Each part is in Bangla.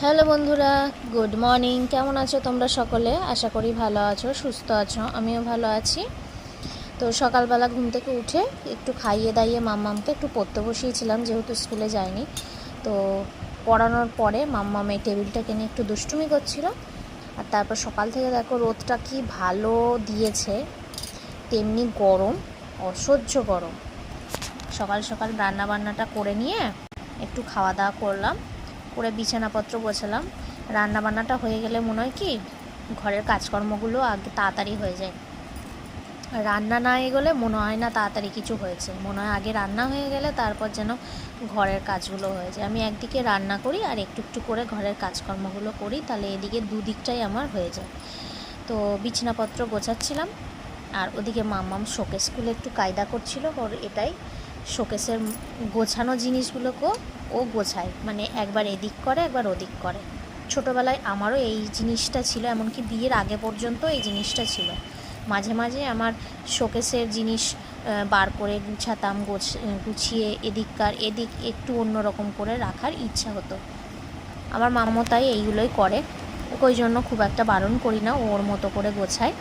হ্যালো বন্ধুরা, গুড মর্নিং। কেমন আছো তোমরা সকলে? আশা করি ভালো আছো, সুস্থ আছো। আমিও ভালো আছি। তো সকালবেলা ঘুম থেকে উঠে একটু খাইয়ে দাইয়ে মাম্মামকে একটু পড়তে বসিয়েছিলাম, যেহেতু স্কুলে যায়নি। তো পড়ানোর পরে মাম্মাম এই টেবিলটাকে নিয়ে একটু দুষ্টুমি করছিল। আর তারপর সকাল থেকে দেখো রোদটা কি ভালো দিয়েছে, তেমনি গরম, অসহ্য গরম। সকাল সকাল রান্না বান্নাটা করে নিয়ে একটু খাওয়া দাওয়া করলাম, করে বিছানাপত্র গোছালাম। রান্না বান্নাটা হয়ে গেলে মনে হয় কি ঘরের কাজকর্মগুলো আগে তাড়াতাড়ি হয়ে যায়। রান্না না এগোলে মনে হয় না তাড়াতাড়ি কিছু হয়েছে, মনে হয় আগে রান্না হয়ে গেলে তারপর যেন ঘরের কাজগুলো হয়ে যায়। আমি একদিকে রান্না করি আর একটু একটু করে ঘরের কাজকর্মগুলো করি, তাহলে এদিকে দুদিকটাই আমার হয়ে যায়। তো বিছানাপত্র গোছাচ্ছিলাম, আর ওদিকে মাম্মাম শোকেস খুলে একটু কায়দা করছিল। ওর এটাই শোকেসের গোছানো জিনিসগুলোকেও ও গোছায়, মানে একবার এদিক করে একবার ওদিক করে। ছোটোবেলায় আমারও এই জিনিসটা ছিল, এমনকি বিয়ের আগে পর্যন্ত এই জিনিসটা ছিল। মাঝে মাঝে আমার শোকেসের জিনিস বার করে গুছাতাম, গুছিয়ে এদিক একটু অন্যরকম করে রাখার ইচ্ছা হতো। আমার মাম্মা তাই এইগুলোই করে, ওকে ওই জন্য খুব একটা বারণ করি না, ওর মতো করে গোছায়।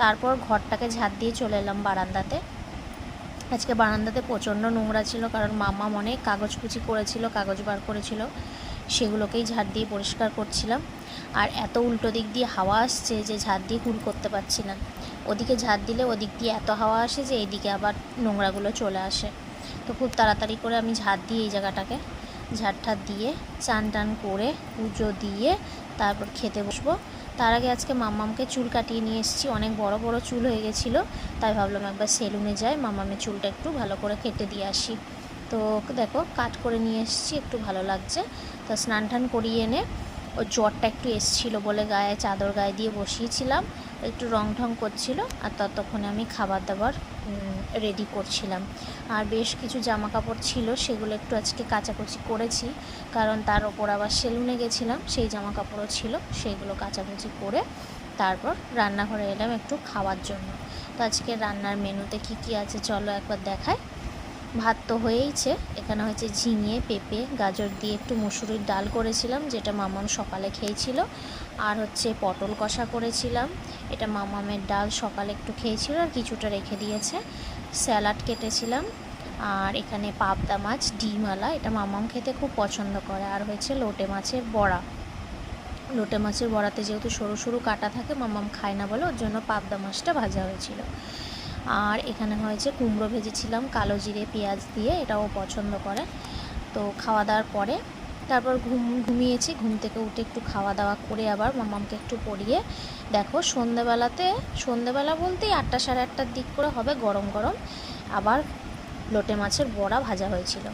তারপর ঘরটাকে ঝাড় দিয়ে চলে এলাম বারান্দাতে। আজকে বারান্দাতে প্রচণ্ড নোংরা ছিল, কারণ মাম্মা অনেক কাগজ কুচি করেছিল, কাগজ বার করেছিল, সেগুলোকেই ঝাড় দিয়ে পরিষ্কার করছিলাম। আর এত উল্টো দিক দিয়ে হাওয়া আসছে যে ঝাড় দিয়ে কুল করতে পারছি না। ওদিকে ঝাড় দিলে ওদিক দিয়ে এত হাওয়া আসে যে এইদিকে আবার নোংরাগুলো চলে আসে। তো খুব তাড়াতাড়ি করে আমি ঝাড় দিয়ে এই জায়গাটাকে ঝাড় দিয়ে চান টান করে পুজো দিয়ে তারপর খেতে বসবো। তার আগে আজকে মাম্মামকে চুল কাটিয়ে নিয়ে এসেছি, অনেক বড় বড় চুল হয়ে গেছিলো, তাই ভাবলাম একবার সেলুনে যাই, মাম্মামের চুলটা একটু ভালো করে কেটে দিয়ে আসি। তো দেখো কাট করে নিয়ে এসেছি, একটু ভালো লাগছে। তো স্নান টান করিয়ে এনে ওর জ্বরটা একটু এসেছিলো বলে গায়ে চাদর গায়ে দিয়ে বসিয়েছিলাম, একটু রং ঢং করছিল। আর ততক্ষণে আমি খাবার দাবার রেডি করছিলাম। আর বেশ কিছু জামা কাপড় ছিল, সেগুলো একটু আজকে কাচাকুচি করেছি, কারণ তার ওপর আবার সেলুনে গেছিলাম, সেই জামা কাপড়ও ছিল, সেইগুলো কাচাকুচি করে তারপর রান্নাঘরে এলাম একটু খাওয়ার জন্য। তো আজকে রান্নার মেনুতে কি কি আছে চলো একবার দেখাই। ভাত তো হয়েইছে, এখানে হচ্ছে ঝিঙে পেঁপে গাজর দিয়ে একটু মুসুরির ডাল করেছিলাম, যেটা মামাম সকালে খেয়েছিল। আর হচ্ছে পটল কষা করেছিলাম, এটা মামামের ডাল সকালে একটু খেয়েছিল আর কিছুটা রেখে দিয়েছে। স্যালাড কেটেছিলাম, আর এখানে পাবদা মাছ ডিমওয়ালা, এটা মামাম খেতে খুব পছন্দ করে। আর হয়েছে লোটে মাছের বড়া। লোটে মাছের বড়াতে যেহেতু সরু সরু কাটা থাকে, মামাম খায় না বলে ওর জন্য পাবদা মাছটা ভাজা হয়েছিল। আর এখানে হয়েছে কুমড়ো ভেজেছিলাম কালো জিরে পেঁয়াজ দিয়ে, এটাও পছন্দ করে। তো খাওয়া দাওয়ার পরে তারপর ঘুমিয়েছি, ঘুম থেকে উঠে একটু খাওয়া দাওয়া করে আবার মামামকে একটু পড়িয়ে দেখো সন্ধেবেলা বলতেই 8টা সাড়ে 8টার দিক করে হবে, গরম গরম আবার লোটে মাছের বড়া ভাজা হয়েছিল।